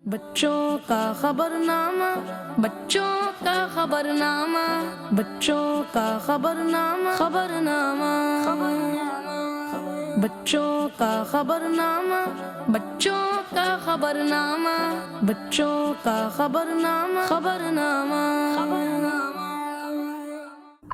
بچوں کا خبرنامہ، بچوں کا خبرنامہ، بچوں کا خبرنامہ، خبرنامہ، بچوں کا خبرنامہ، بچوں کا خبرنامہ، بچوں کا خبرنامہ، خبرنامہ۔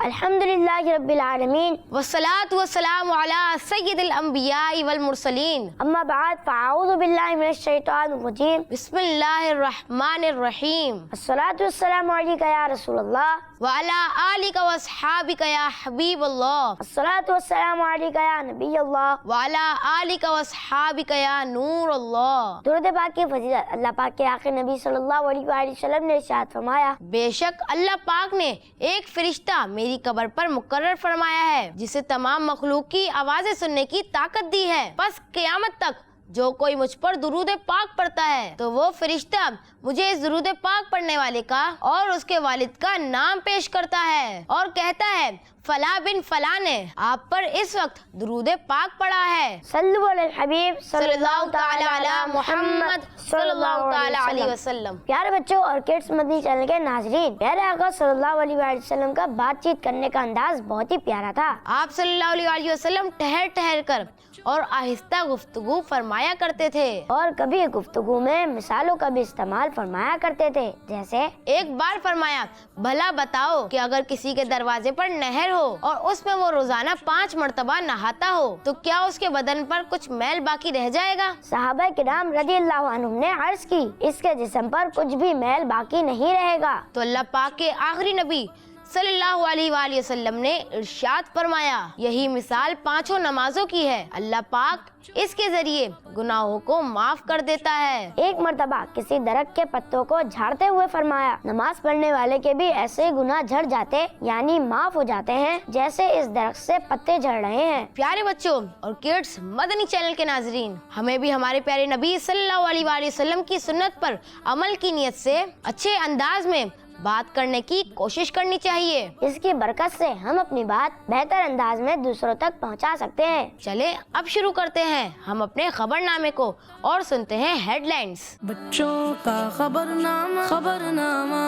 الحمدللہ رب العالمین والصلاة والسلام علی سید الانبیاء والمرسلین، اما بعد فاعوذ باللہ من الشیطان الرجیم، بسم اللہ الرحمن الرحیم، الصلاة والسلام علیکہ یا رسول اللہ وعلی آلکہ واصحابکہ یا حبیب اللہ، الصلاة والسلام علیکہ یا نبی اللہ وعلی آلکہ واصحابکہ یا نور اللہ۔ درود پاک کی فضیلت اللہ پاک کے آخر نبی صلی اللہ علیہ وآلہ وسلم نے ارشاد فرمایا، بے شک اللہ پاک نے ایک فرشتہ میری قبر پر مقرر فرمایا ہے جسے تمام مخلوق کی آوازیں سننے کی طاقت دی ہے، بس قیامت تک جو کوئی مجھ پر درود پاک پڑھتا ہے تو وہ فرشتہ مجھے اس درود پاک پڑھنے والے کا اور اس کے والد کا نام پیش کرتا ہے اور کہتا ہے فلاں بن فلاں نے آپ پر اس وقت درود پاک پڑھا ہے۔ صلو علی الحبیب صلی اللہ تعالی علی محمد صلی اللہ تعالی علیہ وسلم۔ پیارے بچوں اور کڈس مدنی چینل کے ناظرین، پیارے آقا صلی اللہ علیہ وآلہ وسلم کا بات چیت کرنے کا انداز بہت ہی پیارا تھا۔ آپ صلی اللہ علیہ وآلہ وسلم ٹھہر ٹھہر کر اور آہستہ گفتگو فرمایا کرتے تھے، اور کبھی گفتگو میں مثالوں کا بھی استعمال فرمایا کرتے تھے، جیسے ایک بار فرمایا، بھلا بتاؤ کہ اگر کسی کے دروازے پر نہر ہو اور اس میں وہ روزانہ 5 مرتبہ نہاتا ہو تو کیا اس کے بدن پر کچھ میل باقی رہ جائے گا؟ صحابہ کرام رضی اللہ عنہم نے عرض کی، اس کے جسم پر کچھ بھی میل باقی نہیں رہے گا۔ تو اللہ پاک کے آخری نبی صلی اللہ علیہ وآلہ وسلم نے ارشاد فرمایا، یہی مثال 5 نمازوں کی ہے، اللہ پاک اس کے ذریعے گناہوں کو معاف کر دیتا ہے۔ ایک مرتبہ کسی درخت کے پتوں کو جھاڑتے ہوئے فرمایا، نماز پڑھنے والے کے بھی ایسے گناہ جھڑ جاتے یعنی معاف ہو جاتے ہیں جیسے اس درخت سے پتے جھڑ رہے ہیں۔ پیارے بچوں اور کڈس مدنی چینل کے ناظرین، ہمیں بھی ہمارے پیارے نبی صلی اللہ علیہ وآلہ وسلم کی سنت پر عمل کی نیت سے اچھے انداز میں بات کرنے کی کوشش کرنی چاہیے، اس کی برکت سے ہم اپنی بات بہتر انداز میں دوسروں تک پہنچا سکتے ہیں۔ چلے اب شروع کرتے ہیں ہم اپنے خبر نامے کو اور سنتے ہیں ہیڈ لائنز۔ بچوں کا خبرنامہ، خبرنامہ،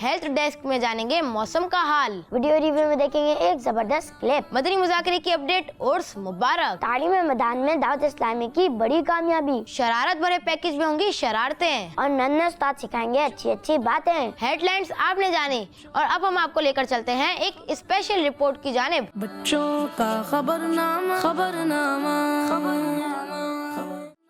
ہیلتھ ڈیسک میں جانیں گے موسم کا حال، ویڈیو ریویو میں دیکھیں گے ایک زبردست کلپ، مدنی مذاکرے کی اپڈیٹ، عرس مبارک، تعلیم میدان میں دعوت اسلامی کی بڑی کامیابی، شرارت بھرے پیکج میں ہوں گی شرارتیں، اور ننھے استاد سکھائیں گے اچھی اچھی باتیں۔ ہیڈ لائنز آپ نے جانے، اور اب ہم آپ کو لے کر چلتے ہیں ایک اسپیشل رپورٹ کی جانب۔ بچوں کا خبرنامہ، خبرنامہ،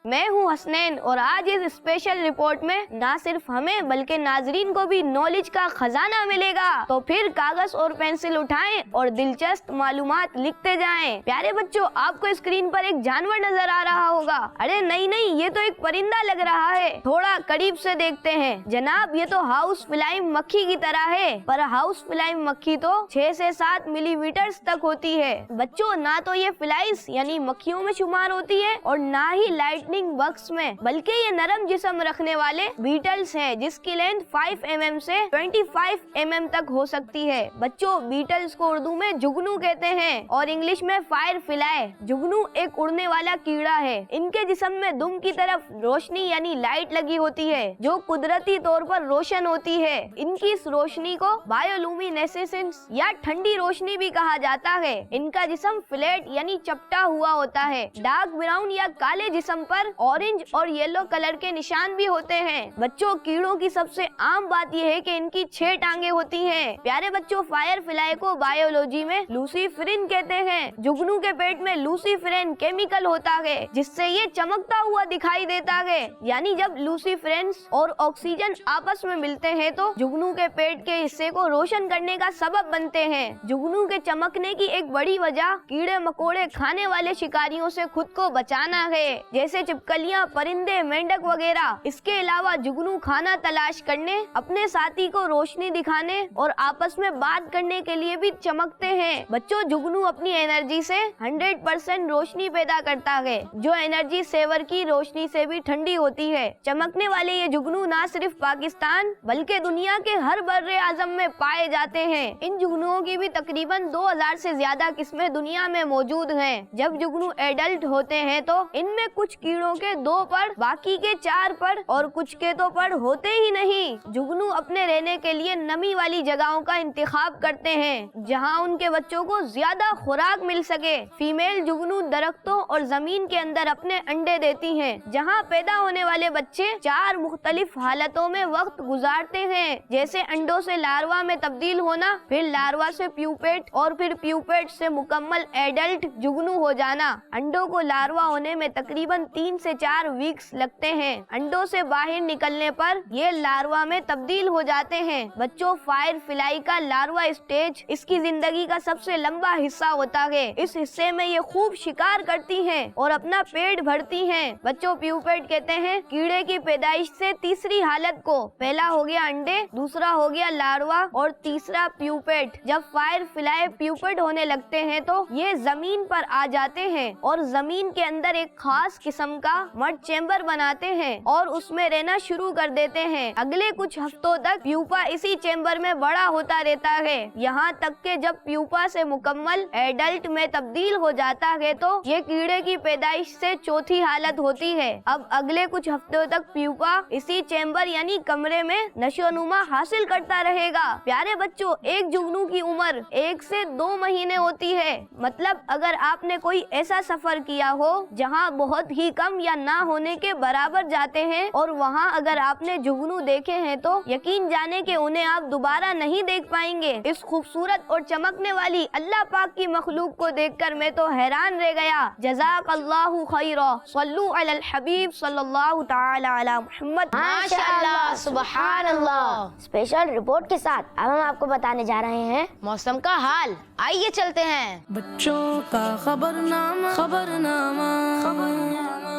میں ہوں حسنین، اور آج اس اسپیشل رپورٹ میں نہ صرف ہمیں بلکہ ناظرین کو بھی نالج کا خزانہ ملے گا، تو پھر کاغذ اور پینسل اٹھائیں اور دلچسپ معلومات لکھتے جائیں۔ پیارے بچوں، آپ کو اسکرین پر ایک جانور نظر آ رہا ہوگا۔ ارے نہیں، یہ تو ایک پرندہ لگ رہا ہے، تھوڑا قریب سے دیکھتے ہیں۔ جناب، یہ تو ہاؤس فلائنگ مکھی کی طرح ہے، پر ہاؤس فلائنگ مکھی تو 6 سے 7 ملی میٹرز تک ہوتی ہے۔ بچوں، نہ تو یہ فلائز یعنی مکھیوں میں شمار ہوتی ہے اور نہ ہی لائٹنگ بکس میں، بلکہ یہ نرم جسم رکھنے والے بیٹلز ہیں جس کی لینتھ 5 mm سے 25 mm تک ہو سکتی ہے۔ بچوں، بیٹلز کو اردو میں جگنو کہتے ہیں اور انگلش میں فائر فلائی۔ جگنو ایک اڑنے والا کیڑا ہے۔ ان کے جسم میں دم کی طرف روشنی یعنی لائٹ لگی ہوتی ہے جو قدرتی طور پر روشن ہوتی ہے۔ ان کی اس روشنی کو بایولومینیسنس یا ٹھنڈی روشنی بھی کہا جاتا ہے۔ ان کا جسم فلیٹ یعنی چپٹا ہوا ہوتا ہے۔ ڈارک براؤن یا کالے جسم پر اورنج اور یلو کلر کے نشان بھی ہوتے ہیں۔ بچوں، کیڑوں کی سب سے عام بات یہ ہے کہ ان کی 6 ٹانگیں ہوتی ہیں۔ پیارے بچوں، فائر فلائی کو بایولوجی میں لوسیفرین کہتے ہیں۔ جگنو کے پیٹ میں لوسیفرین کیمیکل ہوتا ہے جس سے یہ چمکتا ہوا دکھائی دیتا ہے، یعنی جب لوسیفرینس اور آکسیجن آپس میں ملتے ہیں تو جگنو کے پیٹ کے حصے کو روشن کرنے کا سبب بنتے ہیں۔ جگنو کے چمکنے کی ایک بڑی وجہ کیڑے مکوڑے کھانے والے شکاریوں سے خود کو بچانا ہے، جیسے چپکلیاں، پرندے، مینڈک وغیرہ۔ اس کے علاوہ جگنو کھانا تلاش کرنے، اپنے ساتھی کو روشنی دکھانے اور آپس میں بات کرنے کے لیے بھی چمکتے ہیں۔ بچوں، جگنو اپنی انرجی سے 100% روشنی پیدا کرتا ہے جو انرجی سیور کی روشنی سے بھی ٹھنڈی ہوتی ہے۔ چمکنے والے یہ جگنو نہ صرف پاکستان بلکہ دنیا کے ہر بر اعظم میں پائے جاتے ہیں۔ ان جگنوؤں کی بھی تقریباً 2000 سے زیادہ قسمیں دنیا میں موجود ہیں۔ جب جگنو ایڈلٹ ہوتے ہیں تو ان میں کچھ کیڑوں پھولوں کے 2 پڑ، باقی کے 4 پڑ اور کچھ کے تو پڑ ہوتے ہی نہیں۔ جگنو اپنے رہنے کے لیے نمی والی جگہوں کا انتخاب کرتے ہیں جہاں ان کے بچوں کو زیادہ خوراک مل سکے۔ فیمیل جگنو درختوں اور زمین کے اندر اپنے انڈے دیتی ہیں جہاں پیدا ہونے والے بچے 4 مختلف حالتوں میں وقت گزارتے ہیں، جیسے انڈوں سے لاروا میں تبدیل ہونا، پھر لاروا سے پیوپیٹ اور پھر پیوپیٹ سے مکمل ایڈلٹ جگنو ہو جانا۔ انڈوں کو لاروا ہونے میں تقریباً 3 سے 4 ویکس لگتے ہیں۔ انڈوں سے باہر نکلنے پر یہ لاروا میں تبدیل ہو جاتے ہیں۔ بچوں فائر فلائی کا لاروا اسٹیج اس کی زندگی کا سب سے لمبا حصہ ہوتا ہے۔ اس حصے میں یہ خوب شکار کرتی ہیں اور اپنا پیٹ بھرتی ہیں۔ بچوں پیوپیٹ کہتے ہیں کیڑے کی پیدائش سے تیسری حالت کو۔ پہلا ہو گیا انڈے، دوسرا ہو گیا لاروا اور تیسرا پیوپیٹ۔ جب فائر فلائی پیوپیٹ ہونے لگتے ہیں تو یہ زمین پر آ جاتے ہیں اور زمین کے اندر ایک خاص قسم کا مڈ چیمبر بناتے ہیں اور اس میں رہنا شروع کر دیتے ہیں۔ اگلے کچھ ہفتوں تک پیوپا اسی چیمبر میں بڑا ہوتا رہتا ہے، یہاں تک کہ جب پیوپا سے مکمل ایڈلٹ میں تبدیل ہو جاتا ہے تو یہ کیڑے کی پیدائش سے چوتھی حالت ہوتی ہے۔ اب اگلے کچھ ہفتوں تک پیوپا اسی چیمبر یعنی کمرے میں نشو و نما حاصل کرتا رہے گا۔ پیارے بچوں، ایک جگنو کی عمر 1 سے 2 مہینے ہوتی ہے۔ مطلب اگر آپ نے کوئی ایسا سفر کیا ہو جہاں بہت ہی کم یا نہ ہونے کے برابر جاتے ہیں اور وہاں اگر آپ نے جگنو دیکھے ہیں تو یقین جانے کہ انہیں آپ دوبارہ نہیں دیکھ پائیں گے۔ اس خوبصورت اور چمکنے والی اللہ پاک کی مخلوق کو دیکھ کر میں تو حیران رہ گیا۔ جزاک اللہ خیرا، صلو علی الحبیب صلی اللہ تعالی علی محمد۔ ماشاءاللہ، سبحان اللہ۔ اسپیشل رپورٹ کے ساتھ اب ہم آپ کو بتانے جا رہے ہیں موسم کا حال۔ آئیے چلتے ہیں۔ بچوں کا خبرنامہ، خبرنامہ، خبرنامہ۔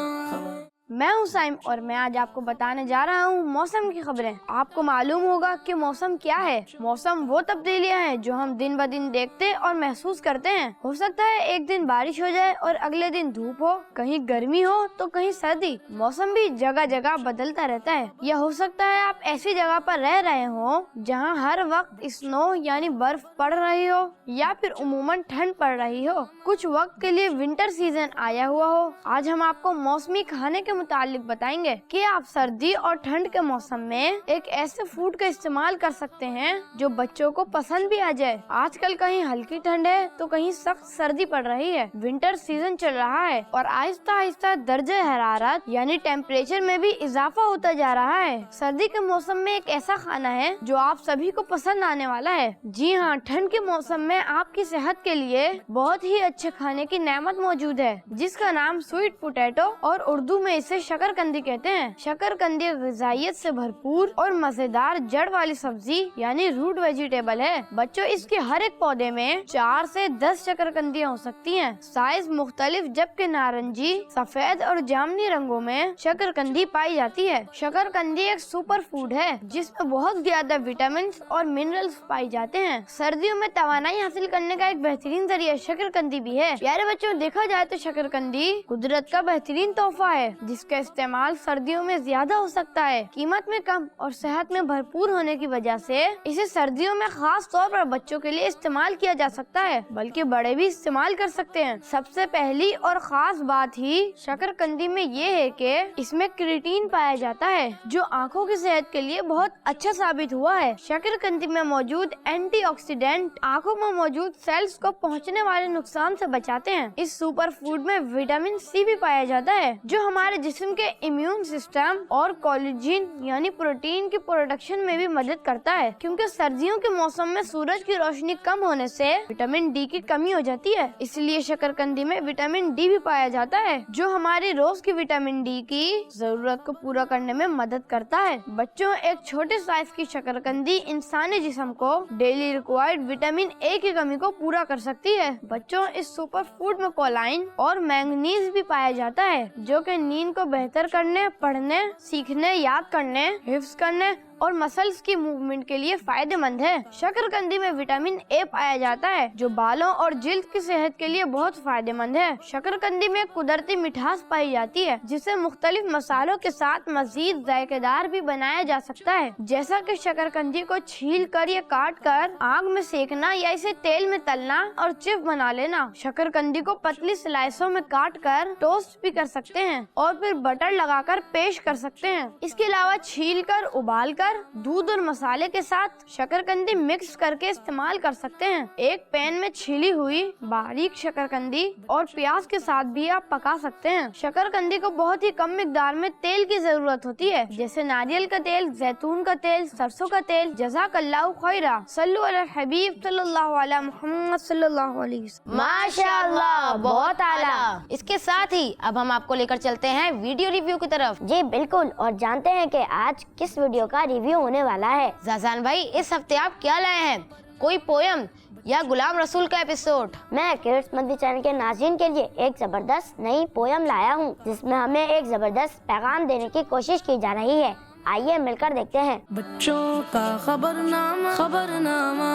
میں ہوں سائم اور میں آج آپ کو بتانے جا رہا ہوں موسم کی خبریں۔ آپ کو معلوم ہوگا کہ موسم کیا ہے۔ موسم وہ تبدیلیاں ہیں جو ہم دن بہ دن دیکھتے اور محسوس کرتے ہیں۔ ہو سکتا ہے ایک دن بارش ہو جائے اور اگلے دن دھوپ ہو، کہیں گرمی ہو تو کہیں سردی۔ موسم بھی جگہ جگہ بدلتا رہتا ہے۔ یا ہو سکتا ہے آپ ایسی جگہ پر رہ رہے ہوں جہاں ہر وقت اسنو یعنی برف پڑ رہی ہو یا پھر عموماً ٹھنڈ پڑ رہی ہو۔ کچھ وقت کے لیے ونٹر سیزن آیا ہوا ہو۔ آج ہم آپ کو موسمی کھانے کے متعلق بتائیں گے کہ آپ سردی اور ٹھنڈ کے موسم میں ایک ایسے فوڈ کا استعمال کر سکتے ہیں جو بچوں کو پسند بھی آ جائے۔ آج کل کہیں ہلکی ٹھنڈ ہے تو کہیں سخت سردی پڑ رہی ہے۔ ونٹر سیزن چل رہا ہے اور آہستہ آہستہ درجہ حرارت یعنی ٹیمپریچر میں بھی اضافہ ہوتا جا رہا ہے۔ سردی کے موسم میں ایک ایسا کھانا ہے جو آپ سبھی کو پسند آنے والا ہے۔ جی ہاں، ٹھنڈ کے موسم میں آپ کی صحت کے لیے بہت ہی اچھے کھانے کی نعمت موجود ہے جس کا نام سویٹ پوٹیٹو اور اردو میں اسے شکر کندی کہتے ہیں۔ شکر کندی غذائیت سے بھرپور اور مزیدار جڑ والی سبزی یعنی روٹ ویجیٹیبل ہے۔ بچوں، اس کے ہر ایک پودے میں 4 سے 10 شکر کندیاں ہو سکتی ہیں۔ سائز مختلف جبکہ نارنجی، سفید اور جامنی رنگوں میں شکر کندی پائی جاتی ہے۔ شکر کندی ایک سپر فوڈ ہے جس میں بہت زیادہ وٹامنز اور منرلز پائی جاتے ہیں۔ سردیوں میں توانائی حاصل کرنے کا ایک بہترین ذریعہ شکر کندی بھی ہے۔ پیارے بچوں، دیکھا جائے تو شکر کندی قدرت کا بہترین تحفہ ہے جس کا استعمال سردیوں میں زیادہ ہو سکتا ہے۔ قیمت میں کم اور صحت میں بھرپور ہونے کی وجہ سے اسے سردیوں میں خاص طور پر بچوں کے لیے استعمال کیا جا سکتا ہے، بلکہ بڑے بھی استعمال کر سکتے ہیں۔ سب سے پہلی اور خاص بات ہی شکر کندی میں یہ ہے کہ اس میں کریٹین پایا جاتا ہے جو آنکھوں کی صحت کے لیے بہت اچھا ثابت ہوا ہے۔ شکر کندی میں موجود اینٹی آکسیڈینٹ آنکھوں میں موجود سیلز کو پہنچنے والے نقصان سے بچاتے ہیں۔ اس سپر فوڈ میں وٹامن سی بھی پایا جاتا ہے جو ہمارے جسم کے امیون سسٹم اور کولیجن یعنی پروٹین کی پروڈکشن میں بھی مدد کرتا ہے، کیونکہ سردیوں کے موسم میں سورج کی روشنی کم ہونے سے وٹامن ڈی کی کمی ہو جاتی ہے۔ اس لیے شکر کندی میں وٹامن ڈی بھی پایا جاتا ہے جو ہماری روز کی وٹامن ڈی کی ضرورت کو پورا کرنے میں مدد کرتا ہے۔ بچوں، ایک چھوٹے سائز کی شکر کندی انسانی جسم کو ڈیلی ریکوائرڈ وٹامن اے کی کمی کو پورا کر سکتی ہے۔ بچوں، اس سپر فوڈ میں کولائن اور مینگنیز بھی پایا جاتا ہے جو کہ نیند کو بہتر کرنے، پڑھنے، سیکھنے، یاد کرنے، حفظ کرنے اور مسلس کی موومنٹ کے لیے فائدہ مند ہے۔ شکرکندی میں وٹامن اے پایا جاتا ہے جو بالوں اور جلد کی صحت کے لیے بہت فائدہ مند ہے۔ شکرکندی میں قدرتی مٹھاس پائی جاتی ہے جسے مختلف مسالوں کے ساتھ مزید ذائقہ دار بھی بنایا جا سکتا ہے، جیسا کہ شکرکندی کو چھیل کر یا کاٹ کر آگ میں سینکنا یا اسے تیل میں تلنا اور چپ بنا لینا۔ شکرکندی کو پتلی سلائسوں میں کاٹ کر ٹوسٹ بھی کر سکتے ہیں اور پھر بٹر لگا کر پیش کر سکتے ہیں۔ اس کے علاوہ چھیل کر، ابال کر، دودھ اور مسالے کے ساتھ شکرکندی مکس کر کے استعمال کر سکتے ہیں۔ ایک پین میں چھیلی ہوئی باریک شکرکندی اور پیاز کے ساتھ بھی آپ پکا سکتے ہیں۔ شکرکندی کو بہت ہی کم مقدار میں تیل کی ضرورت ہوتی ہے، جیسے ناریل کا تیل، زیتون کا تیل، سرسوں کا تیل۔ جزاک اللہ خیرہ۔ صلو علی الحبیب صلی اللہ علیہ محمد صلی اللہ علیہ وسلم۔ ماشاء اللہ، بہت اعلیٰ۔ اس کے ساتھ ہی اب ہم آپ کو لے کر چلتے ہیں ویڈیو ریویو کی طرف۔ جی بالکل، اور جانتے ہیں کہ آج کس ویڈیو کا ریویو ہونے والا ہے۔ زازان بھائی، اس ہفتے آپ کیا لائے ہیں؟ کوئی پویم یا غلام رسول کا ایپیسوڈ؟ میں کڈس مدنی چینل کے ناظرین کے لیے ایک زبردست نئی پویم لایا ہوں جس میں ہمیں ایک زبردست پیغام دینے کی کوشش کی جا رہی ہے۔ آئیے مل کر دیکھتے ہیں۔ بچوں کا خبرنامہ، خبرنامہ،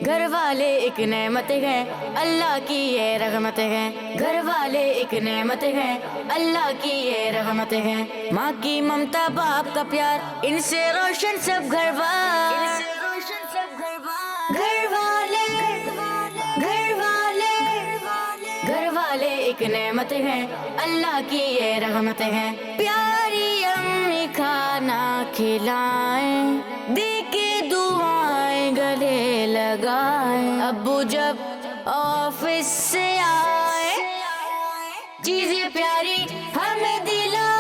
گھر والے ایک نعمت ہے، اللہ کی یہ رحمت ہے۔ گھر والے ایک نعمت ہے، اللہ کی یہ رحمت ہے۔ ماں کی ممتا، باپ کا پیار، ان سے روشن سب گھر والے۔ گھر والے ایک نعمت ہے، اللہ کی یہ رحمت ہے۔ پیاری امی کھانا کھلائیں، دے کے دعائیں گلے لگائیں۔ ابو جب آفس سے آئے، چیزیں پیاری ہمیں دلائیں۔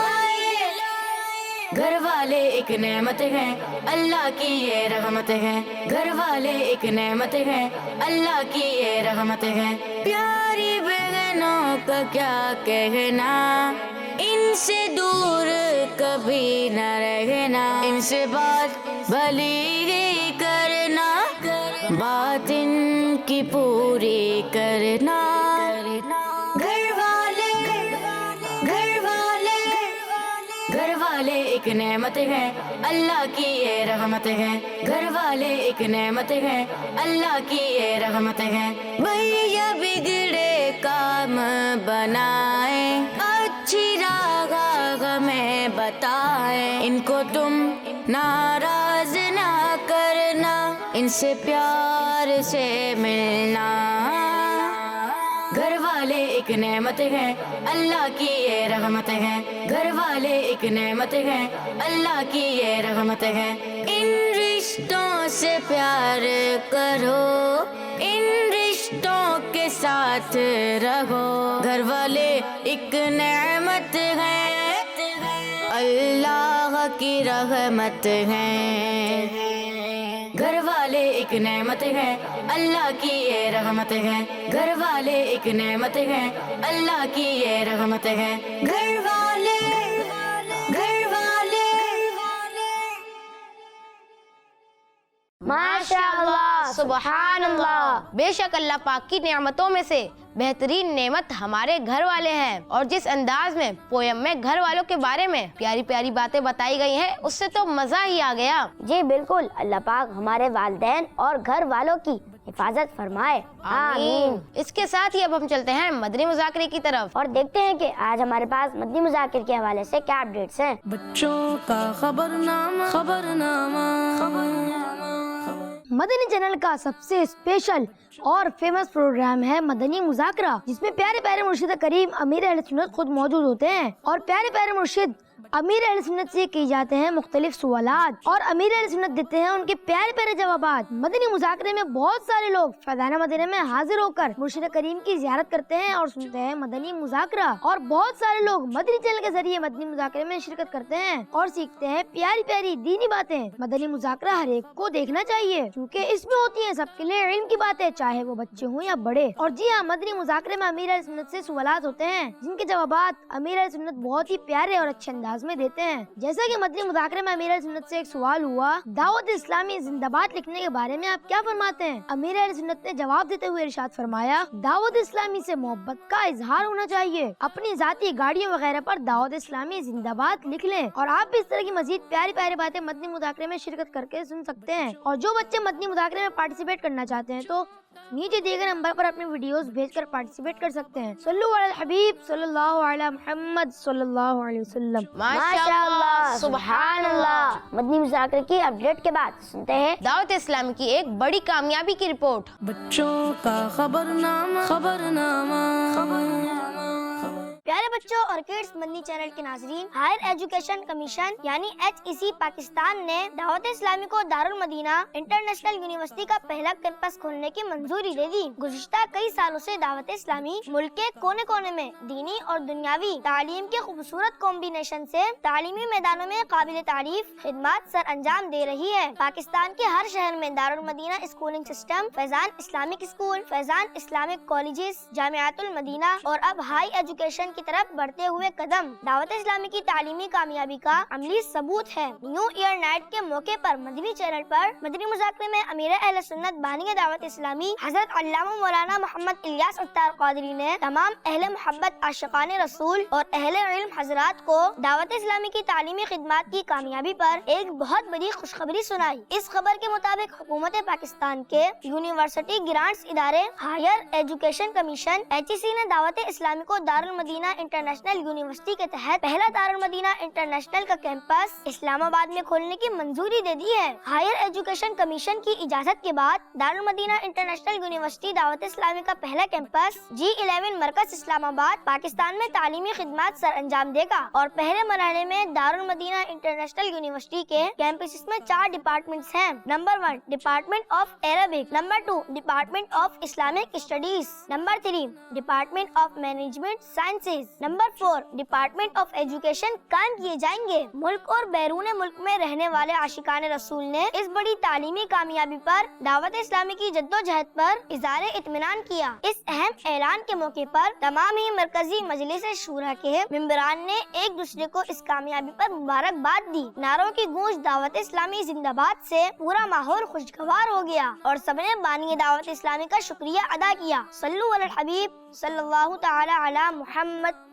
گھر والے ایک نعمت ہے، اللہ کی یہ رحمت ہے۔ گھر والے ایک نعمت ہے، اللہ کی یہ رحمت ہے۔ پیاری بہنوں کا کیا کہنا، ان سے دور کبھی نہ رہنا۔ ان سے بات بھلی ہی کرنا، بات ان کی پوری کرنا۔ گھر والے ایک نعمت ہے، اللہ کی یہ رحمت ہے۔ گھر والے ایک نعمت ہے، اللہ کی یہ رحمت ہے۔ بھیا بگڑے کام بنائیں، اچھی راہ ہمیں بتائیں۔ ان کو تم ناراض نہ کرنا، ان سے پیار سے ملنا۔ گھر والے ایک نعمت ہے، اللہ کی یہ رحمت ہے۔ گھر والے ایک نعمت ہے، اللہ کی یہ رحمت ہے۔ ان رشتوں سے پیار کرو، ان رشتوں کے ساتھ رہو۔ گھر والے ایک نعمت ہے، اللہ کی رحمت ہے۔ گھر والے ایک نعمت ہے، اللہ کی یہ رحمت ہے۔ گھر والے ایک نعمت ہے، اللہ کی یہ رحمت ہے۔ گھر والے ماشاء اللہ، سبحان اللہ۔ بے شک اللہ پاک کی نعمتوں میں سے بہترین نعمت ہمارے گھر والے ہیں، اور جس انداز میں پویم میں گھر والوں کے بارے میں پیاری پیاری باتیں بتائی گئی ہیں، اس سے تو مزہ ہی آ گیا۔ جی بالکل، اللہ پاک ہمارے والدین اور گھر والوں کی حفاظت فرمائے، آمین۔ اس کے ساتھ ہی اب ہم چلتے ہیں مدنی مذاکرے کی طرف، اور دیکھتے ہیں کہ آج ہمارے پاس مدنی مذاکر کے حوالے سے کیا اپڈیٹس ہیں۔ بچوں کا خبرنامہ، خبرنامہ۔ مدنی چینل کا سب سے اسپیشل اور فیمس پروگرام ہے مدنی مذاکرہ، جس میں پیارے پیارے مرشد کریم امیر اہل سنت خود موجود ہوتے ہیں، اور پیارے پیارے مرشد امیر اہل سنت سے کی جاتے ہیں مختلف سوالات، اور امیر اہل سنت دیتے ہیں ان کے پیارے پیارے جوابات۔ مدنی مذاکرے میں بہت سارے لوگ فیضانہ مدینہ میں حاضر ہو کر مرشد کریم کی زیارت کرتے ہیں اور سنتے ہیں مدنی مذاکرہ، اور بہت سارے لوگ مدنی چینل کے ذریعے مدنی مذاکرے میں شرکت کرتے ہیں اور سیکھتے ہیں پیاری پیاری دینی باتیں۔ مدنی مذاکرہ ہر ایک کو دیکھنا چاہیے کیونکہ اس میں ہوتی ہیں سب کے لیے علم کی باتیں، چاہے وہ بچے ہوں یا بڑے۔ اور جی ہاں، مدنی مذاکرے میں امیر اہل سنت سے سوالات ہوتے ہیں جن کے جوابات امیر اہل سنت بہت ہی پیارے اور اچھے انداز انداز میں دیتے ہیں. جیسا کہ مدنی مذاکرے میں امیر اہل سنت سے ایک سوال ہوا دعوت اسلامی زندہ باد لکھنے کے بارے میں آپ کیا فرماتے ہیں؟ امیر اہل سنت نے جواب دیتے ہوئے ارشاد فرمایا دعوت اسلامی سے محبت کا اظہار ہونا چاہیے. اپنی ذاتی گاڑیوں وغیرہ پر دعوت اسلامی زندہ باد لکھ لیں اور آپ بھی اس طرح کی مزید پیاری پیاری باتیں مدنی مذاکرے میں شرکت کر کے سن سکتے ہیں. اور جو بچے مدنی مذاکرے میں پارٹیسپیٹ کرنا چاہتے ہیں تو نیچے دیے گئے نمبر پر اپنے ویڈیوز بھیج کر پارٹیسپیٹ کر سکتے ہیں. صلو علی الحبیب صلی اللہ علی محمد صلی اللہ علیہ وسلم. ماشاءاللہ، سبحان اللہ. مدنی مذاکرے کی اپڈیٹ کے بعد سنتے ہیں دعوت اسلامی کی ایک بڑی کامیابی کی رپورٹ. بچوں کا خبرنامہ پیارے بچوں اور کڈس مدنی چینل کے ناظرین، ہائر ایجوکیشن کمیشن یعنی HEC پاکستان نے دعوت اسلامی کو دارالمدینہ انٹرنیشنل یونیورسٹی کا پہلا کیمپس کھولنے کی منظوری دے دی. گزشتہ کئی سالوں سے دعوت اسلامی ملک کے کونے کونے میں دینی اور دنیاوی تعلیم کے خوبصورت کمبینیشن سے تعلیمی میدانوں میں قابل تعریف خدمات سر انجام دے رہی ہے. پاکستان کے ہر شہر میں دارالمدینہ اسکولنگ سسٹم، فیضان اسلامک اسکول، فیضان اسلامک کالجز، جامعات المدینہ اور اب ہائی ایجوکیشن کی طرف بڑھتے ہوئے قدم دعوت اسلامی کی تعلیمی کامیابی کا عملی ثبوت ہے. نیو ایئر نائٹ کے موقع پر مدنی چینل پر مدنی مذاکرے میں امیر اہل سنت بانی دعوت اسلامی حضرت علامہ مولانا محمد الیاس اتار قادری نے تمام اہل محبت عاشقان رسول اور اہل علم حضرات کو دعوت اسلامی کی تعلیمی خدمات کی کامیابی پر ایک بہت بڑی خوشخبری سنائی. اس خبر کے مطابق حکومت پاکستان کے یونیورسٹی گرانٹس ادارے ہائر ایجوکیشن کمیشن HEC نے دعوت اسلامی کو دارالمدینہ انٹرنیشنل یونیورسٹی کے تحت پہلا دارالمدینہ انٹرنیشنل کا کیمپس اسلام آباد میں کھولنے کی منظوری دے دی ہے. ہائر ایجوکیشن کمیشن کی اجازت کے بعد دارالمدینہ انٹرنیشنل یونیورسٹی دعوت اسلامی کا پہلا کیمپس G11 مرکز اسلام آباد پاکستان میں تعلیمی خدمات سر انجام دے گا. اور پہلے مرحلے میں دارالمدینہ انٹرنیشنل یونیورسٹی کے کیمپس میں 4 ڈپارٹمنٹس ہیں. Number 1 department of Arabic, number 2 department of Islamic studies, number 3 department of management sciences, number 4 department of education قائم کیے جائیں گے. ملک اور بیرون ملک میں رہنے والے عاشقان رسول نے اس بڑی تعلیمی کامیابی پر دعوت اسلامی کی جدوجہد پر اظہار اطمینان کیا. اس اہم اعلان کے موقع پر تمام ہی مرکزی مجلس شورا کے ممبران نے ایک دوسرے کو اس کامیابی پر مبارکباد دی. نعروں کی گونج دعوت اسلامی زندہ باد سے پورا ماحول خوشگوار ہو گیا اور سب نے بانی دعوت اسلامی کا شکریہ ادا کیا. صلو علی الحبیب صلی اللہ تعالی علی محمد.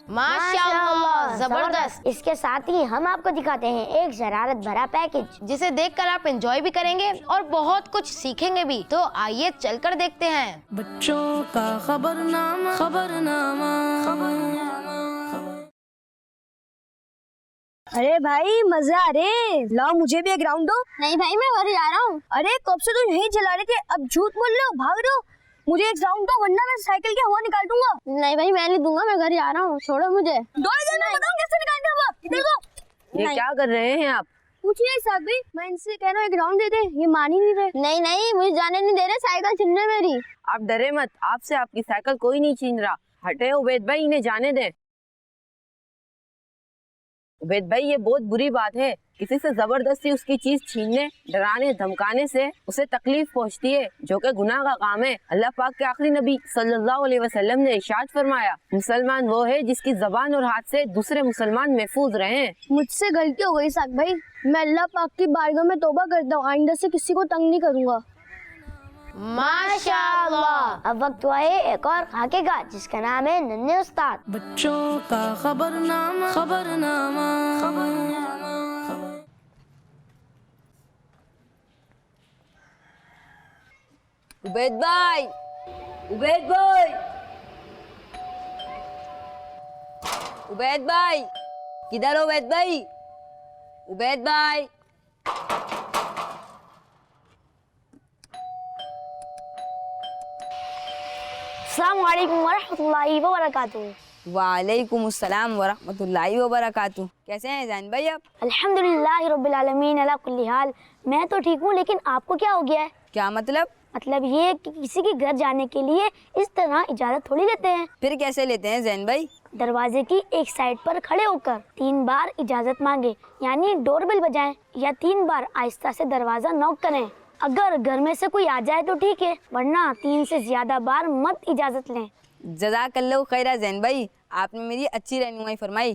ماشاءاللہ، زبردست. اس کے ساتھ ہی ہم آپ کو دکھاتے ہیں ایک شرارت بھرا پیکج جسے دیکھ کر آپ انجوائے بھی کریں گے اور بہت کچھ سیکھیں گے بھی. تو آئیے چل کر دیکھتے ہیں. بچوں کا خبرنامہ ارے بھائی مزے آ رہے، لاؤ مجھے بھی ایک راؤنڈ دو. نہیں بھائی میں گھر جا رہا ہوں. ارے کب سے تم یہیں چلا رہے تھے، اب جھوٹ بول رہے ہو، بھاگ رہے ہو. مجھے ایک راؤنڈ دو ورنہ میں سائیکل کی ہوا نکال دوں گا. نہیں بھئی میں نہیں دوں گا، میں گھر جا رہا ہوں، چھوڑو مجھے. دوڑ جانا، بتاؤں کیسے نکالتے ہوا. ادھر کو یہ کیا کر رہے ہیں آپ؟ کچھ نہیں صاحب بھائی، میں ان سے کہہ رہا ہوں ایک راؤنڈ دے دے، یہ مان ہی نہیں رہے. نہیں مجھے جانے نہیں دے رہے، سائیکل چھین رہے میری. آپ ڈرے مت، آپ سے آپ کی سائیکل کوئی نہیں چھین رہا. ہٹے عبید بھائی، انہیں جانے دیں. عبید بھائی یہ بہت بری بات ہے، کسی سے زبردستی اس کی چیز چھیننے، ڈرانے دھمکانے سے اسے تکلیف پہنچتی ہے، جو کہ گناہ کا کام ہے. اللہ پاک کے آخری نبی صلی اللہ علیہ وسلم نے ارشاد فرمایا، مسلمان وہ ہے جس کی زبان اور ہاتھ سے دوسرے مسلمان محفوظ رہیں. مجھ سے غلطی ہو گئی صاحب بھائی، میں اللہ پاک کی بارگاہ میں توبہ کرتا ہوں، آئندہ سے کسی کو تنگ نہیں کروں گا. ماشاءاللہ. اب وقت ہوا ہے ایک اور خاکے کا جس کا نام ہے ننھے استاد. بچوں کا خبرنامہ عبید بھائی، عبید بھائی، عبید بھائی، کدھر ہو عبید بھائی؟ عبید بھائی، السلام علیکم ورحمۃ اللہ وبرکاتہ. وعلیکم السلام ورحمۃ اللہ وبرکاتہ. کیسے ہیں زین بھائی آپ؟ الحمدللہ رب العالمین علی کل حال. میں تو ٹھیک ہوں، لیکن آپ کو کیا ہو گیا ہے؟ کیا مطلب؟ مطلب یہ کہ کسی کے گھر جانے کے لیے اس طرح اجازت تھوڑی لیتے ہیں. پھر کیسے لیتے ہیں زین بھائی؟ دروازے کی ایک سائڈ پر کھڑے ہو کر 3 بار اجازت مانگے، یعنی ڈور بیل بجائیں، یا 3 بار آہستہ سے دروازہ نوک کریں. اگر گھر میں سے کوئی آ جائے تو ٹھیک ہے، ورنہ 3 سے زیادہ بار مت اجازت لیں. جزاک اللہ خیرہ زین بھائی، آپ نے میری اچھی رہنمائی فرمائی.